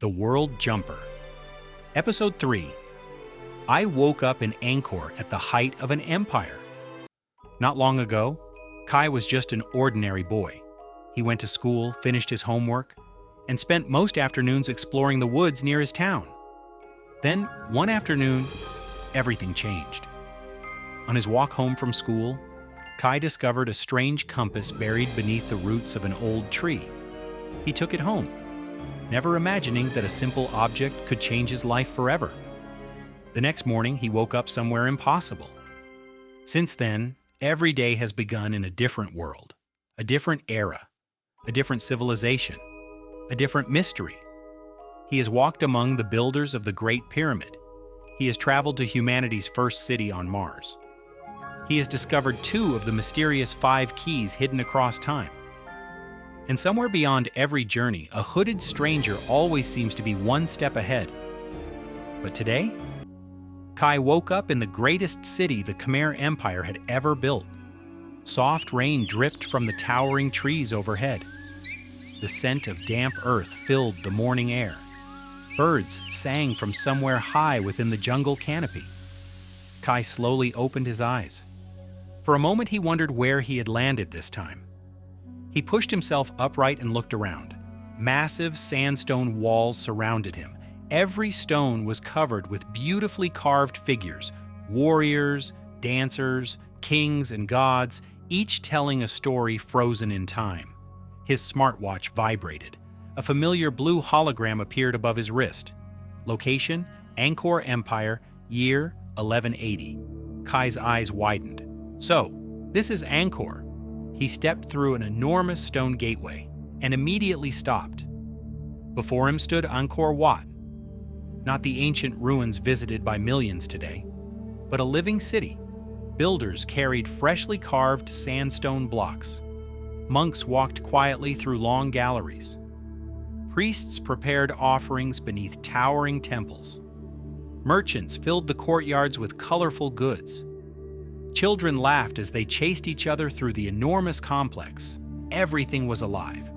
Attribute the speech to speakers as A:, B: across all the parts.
A: The World Jumper. Episode 3. I woke up in Angkor at the height of an empire. Not long ago, Kai was just an ordinary boy. He went to school, finished his homework, and spent most afternoons exploring the woods near his town. Then, one afternoon, everything changed. On his walk home from school, Kai discovered a strange compass buried beneath the roots of an old tree. He took it home, never imagining that a simple object could change his life forever. The next morning, he woke up somewhere impossible. Since then, every day has begun in a different world, a different era, a different civilization, a different mystery. He has walked among the builders of the Great Pyramid. He has traveled to humanity's first city on Mars. He has discovered 2 of the mysterious 5 keys hidden across time. And somewhere beyond every journey, a hooded stranger always seems to be one step ahead. But today, Kai woke up in the greatest city the Khmer Empire had ever built. Soft rain dripped from the towering trees overhead. The scent of damp earth filled the morning air. Birds sang from somewhere high within the jungle canopy. Kai slowly opened his eyes. For a moment he wondered where he had landed this time. He pushed himself upright and looked around. Massive sandstone walls surrounded him. Every stone was covered with beautifully carved figures, warriors, dancers, kings, and gods, each telling a story frozen in time. His smartwatch vibrated. A familiar blue hologram appeared above his wrist. Location: Angkor Empire, year 1180. Kai's eyes widened. So, this is Angkor. He stepped through an enormous stone gateway and immediately stopped. Before him stood Angkor Wat, not the ancient ruins visited by millions today, but a living city. Builders carried freshly carved sandstone blocks. Monks walked quietly through long galleries. Priests prepared offerings beneath towering temples. Merchants filled the courtyards with colorful goods. Children laughed as they chased each other through the enormous complex. Everything was alive.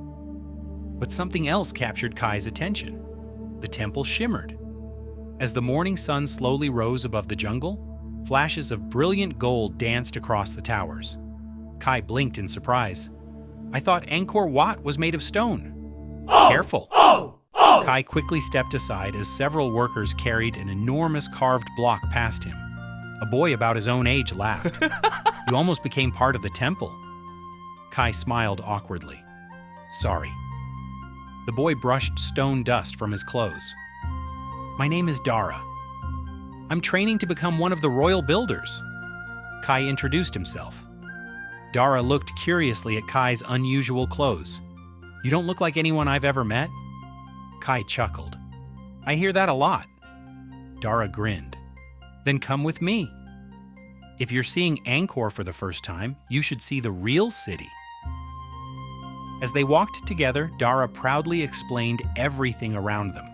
A: But something else captured Kai's attention. The temple shimmered. As the morning sun slowly rose above the jungle, flashes of brilliant gold danced across the towers. Kai blinked in surprise. I thought Angkor Wat was made of stone. Careful! Kai quickly stepped aside as several workers carried an enormous carved block past him. A boy about his own age laughed. You almost became part of the temple. Kai smiled awkwardly. Sorry. The boy brushed stone dust from his clothes. My name is Dara. I'm training to become one of the royal builders. Kai introduced himself. Dara looked curiously at Kai's unusual clothes. You don't look like anyone I've ever met? Kai chuckled. I hear that a lot. Dara grinned. Then come with me. If you're seeing Angkor for the first time, you should see the real city. As they walked together, Dara proudly explained everything around them.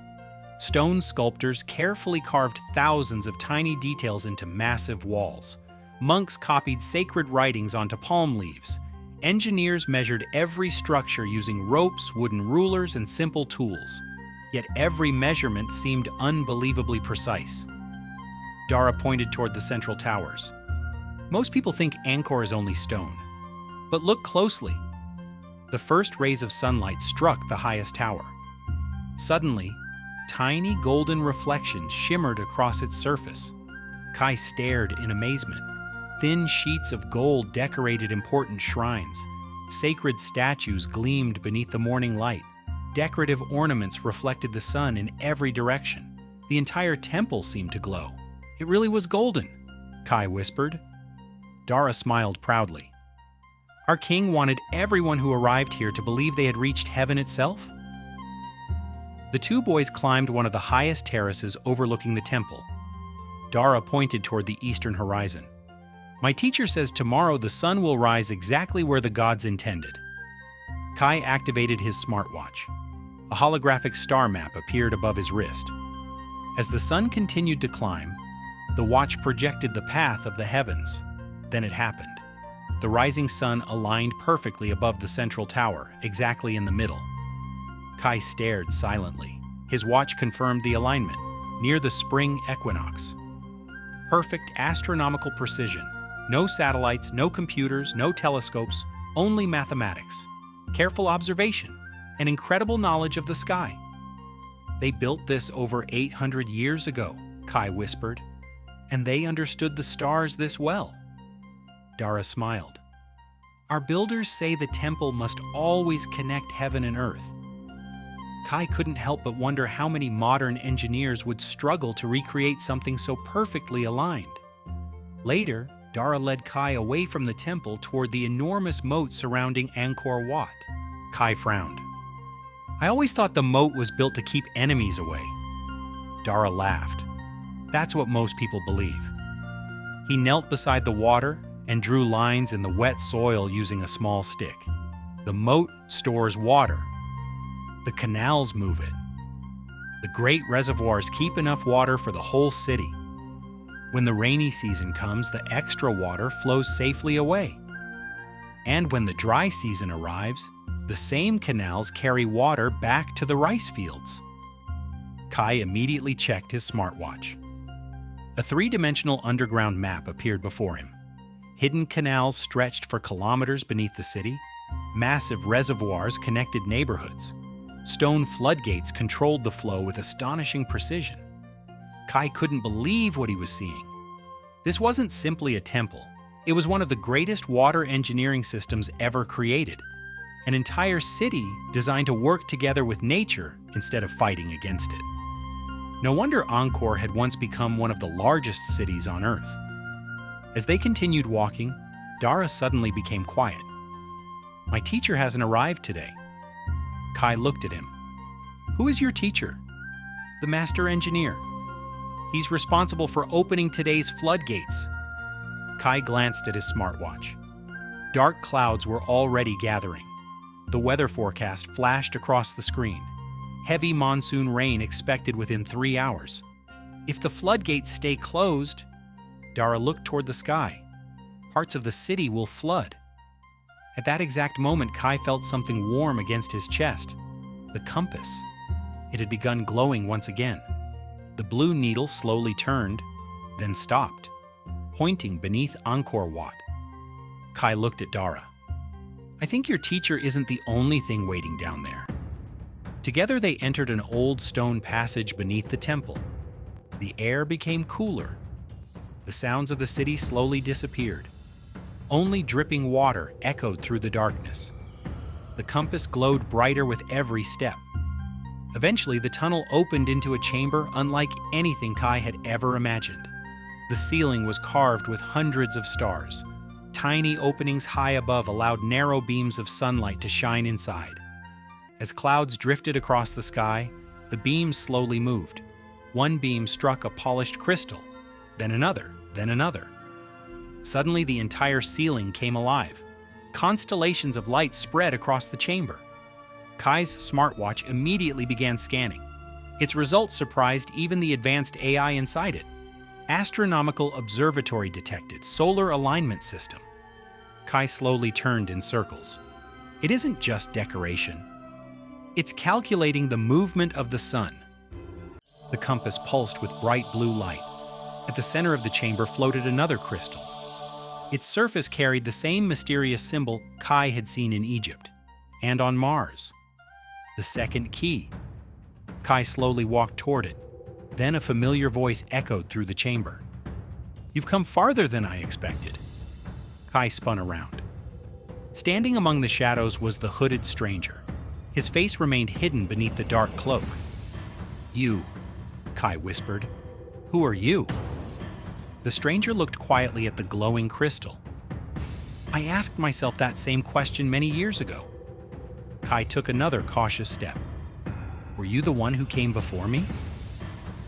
A: Stone sculptors carefully carved thousands of tiny details into massive walls. Monks copied sacred writings onto palm leaves. Engineers measured every structure using ropes, wooden rulers, and simple tools. Yet every measurement seemed unbelievably precise. Dara pointed toward the central towers. Most people think Angkor is only stone. But look closely. The first rays of sunlight struck the highest tower. Suddenly, tiny golden reflections shimmered across its surface. Kai stared in amazement. Thin sheets of gold decorated important shrines. Sacred statues gleamed beneath the morning light. Decorative ornaments reflected the sun in every direction. The entire temple seemed to glow. It really was golden, Kai whispered. Dara smiled proudly. Our king wanted everyone who arrived here to believe they had reached heaven itself. The 2 boys climbed one of the highest terraces overlooking the temple. Dara pointed toward the eastern horizon. My teacher says tomorrow the sun will rise exactly where the gods intended. Kai activated his smartwatch. A holographic star map appeared above his wrist. As the sun continued to climb, the watch projected the path of the heavens. Then it happened. The rising sun aligned perfectly above the central tower, exactly in the middle. Kai stared silently. His watch confirmed the alignment, near the spring equinox. Perfect astronomical precision. No satellites, no computers, no telescopes, only mathematics, careful observation, and incredible knowledge of the sky. They built this over 800 years ago, Kai whispered, and they understood the stars this well. Dara smiled. Our builders say the temple must always connect heaven and earth. Kai couldn't help but wonder how many modern engineers would struggle to recreate something so perfectly aligned. Later, Dara led Kai away from the temple toward the enormous moat surrounding Angkor Wat. Kai frowned. I always thought the moat was built to keep enemies away. Dara laughed. That's what most people believe. He knelt beside the water and drew lines in the wet soil using a small stick. The moat stores water. The canals move it. The great reservoirs keep enough water for the whole city. When the rainy season comes, the extra water flows safely away. And when the dry season arrives, the same canals carry water back to the rice fields. Kai immediately checked his smartwatch. A three-dimensional underground map appeared before him. Hidden canals stretched for kilometers beneath the city. Massive reservoirs connected neighborhoods. Stone floodgates controlled the flow with astonishing precision. Kai couldn't believe what he was seeing. This wasn't simply a temple. It was one of the greatest water engineering systems ever created. An entire city designed to work together with nature instead of fighting against it. No wonder Angkor had once become one of the largest cities on Earth. As they continued walking, Dara suddenly became quiet. My teacher hasn't arrived today. Kai looked at him. Who is your teacher? The master engineer. He's responsible for opening today's floodgates. Kai glanced at his smartwatch. Dark clouds were already gathering. The weather forecast flashed across the screen. Heavy monsoon rain expected within 3 hours. If the floodgates stay closed, Dara looked toward the sky. Parts of the city will flood. At that exact moment, Kai felt something warm against his chest. The compass. It had begun glowing once again. The blue needle slowly turned, then stopped, pointing beneath Angkor Wat. Kai looked at Dara. I think your teacher isn't the only thing waiting down there. Together they entered an old stone passage beneath the temple. The air became cooler. The sounds of the city slowly disappeared. Only dripping water echoed through the darkness. The compass glowed brighter with every step. Eventually, the tunnel opened into a chamber unlike anything Kai had ever imagined. The ceiling was carved with hundreds of stars. Tiny openings high above allowed narrow beams of sunlight to shine inside. As clouds drifted across the sky, the beams slowly moved. One beam struck a polished crystal, then another, then another. Suddenly, the entire ceiling came alive. Constellations of light spread across the chamber. Kai's smartwatch immediately began scanning. Its results surprised even the advanced AI inside it. Astronomical observatory detected, solar alignment system. Kai slowly turned in circles. It isn't just decoration. It's calculating the movement of the sun. The compass pulsed with bright blue light. At the center of the chamber floated another crystal. Its surface carried the same mysterious symbol Kai had seen in Egypt and on Mars. The second key. Kai slowly walked toward it. Then a familiar voice echoed through the chamber. You've come farther than I expected. Kai spun around. Standing among the shadows was the hooded stranger. His face remained hidden beneath the dark cloak. You, Kai whispered. Who are you? The stranger looked quietly at the glowing crystal. I asked myself that same question many years ago. Kai took another cautious step. Were you the one who came before me?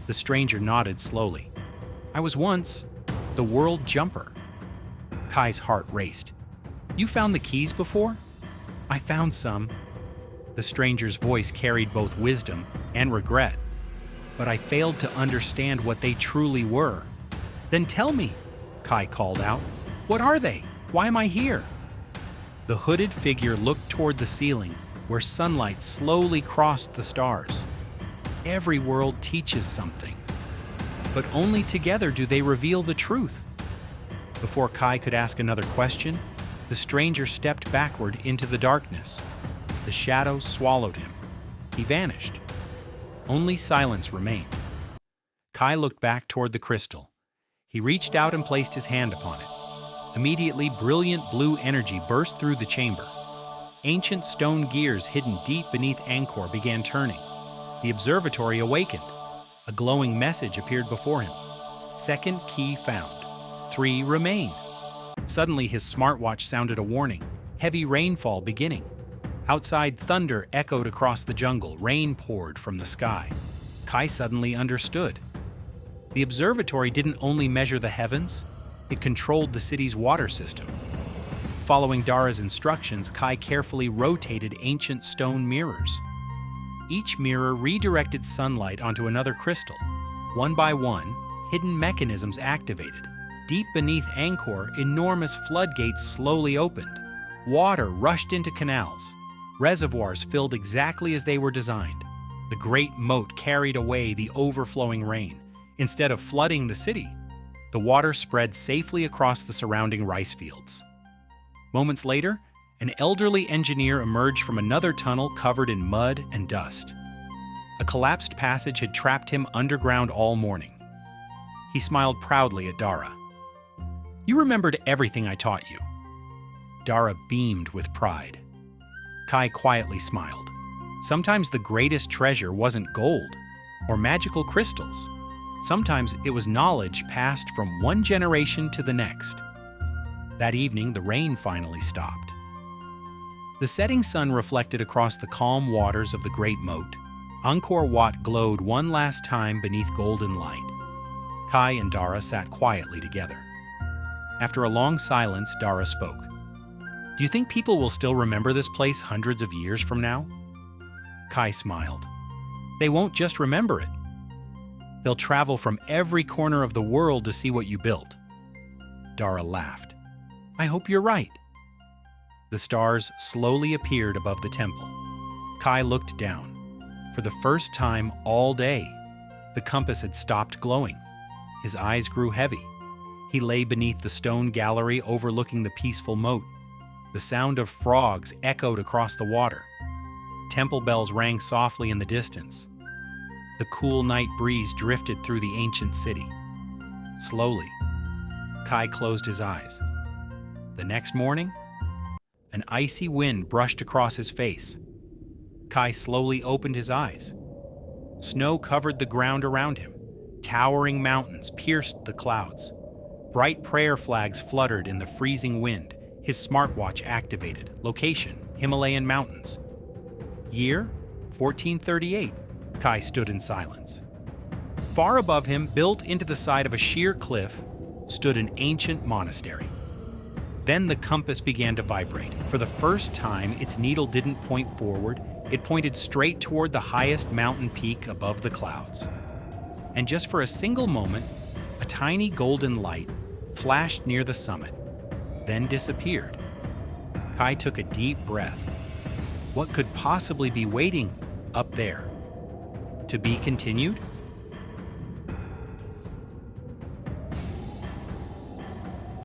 A: The stranger nodded slowly. I was once the world jumper. Kai's heart raced. You found the keys before? I found some. The stranger's voice carried both wisdom and regret. But I failed to understand what they truly were. Then tell me, Kai called out. What are they? Why am I here? The hooded figure looked toward the ceiling, where sunlight slowly crossed the stars. Every world teaches something, but only together do they reveal the truth. Before Kai could ask another question, the stranger stepped backward into the darkness. The shadow swallowed him. He vanished. Only silence remained. Kai looked back toward the crystal. He reached out and placed his hand upon it. Immediately, brilliant blue energy burst through the chamber. Ancient stone gears hidden deep beneath Angkor began turning. The observatory awakened. A glowing message appeared before him. Second key found. 3 remain. Suddenly, his smartwatch sounded a warning. Heavy rainfall beginning. Outside, thunder echoed across the jungle. Rain poured from the sky. Kai suddenly understood. The observatory didn't only measure the heavens, it controlled the city's water system. Following Dara's instructions, Kai carefully rotated ancient stone mirrors. Each mirror redirected sunlight onto another crystal. One by one, hidden mechanisms activated. Deep beneath Angkor, enormous floodgates slowly opened. Water rushed into canals. Reservoirs filled exactly as they were designed. The great moat carried away the overflowing rain. Instead of flooding the city, the water spread safely across the surrounding rice fields. Moments later, an elderly engineer emerged from another tunnel covered in mud and dust. A collapsed passage had trapped him underground all morning. He smiled proudly at Dara. "You remembered everything I taught you." Dara beamed with pride. Kai quietly smiled. Sometimes the greatest treasure wasn't gold or magical crystals. Sometimes it was knowledge passed from one generation to the next. That evening, the rain finally stopped. The setting sun reflected across the calm waters of the Great Moat. Angkor Wat glowed one last time beneath golden light. Kai and Dara sat quietly together. After a long silence, Dara spoke. "Do you think people will still remember this place hundreds of years from now?" Kai smiled. "They won't just remember it. They'll travel from every corner of the world to see what you built." Dara laughed. "I hope you're right." The stars slowly appeared above the temple. Kai looked down. For the first time all day, the compass had stopped glowing. His eyes grew heavy. He lay beneath the stone gallery overlooking the peaceful moat. The sound of frogs echoed across the water. Temple bells rang softly in the distance. The cool night breeze drifted through the ancient city. Slowly, Kai closed his eyes. The next morning, an icy wind brushed across his face. Kai slowly opened his eyes. Snow covered the ground around him. Towering mountains pierced the clouds. Bright prayer flags fluttered in the freezing wind. His smartwatch activated. Location, Himalayan mountains. Year, 1438. Kai stood in silence. Far above him, built into the side of a sheer cliff, stood an ancient monastery. Then the compass began to vibrate. For the first time, its needle didn't point forward. It pointed straight toward the highest mountain peak above the clouds. And just for a single moment, a tiny golden light flashed near the summit, then disappeared. Kai took a deep breath. What could possibly be waiting up there? To be continued?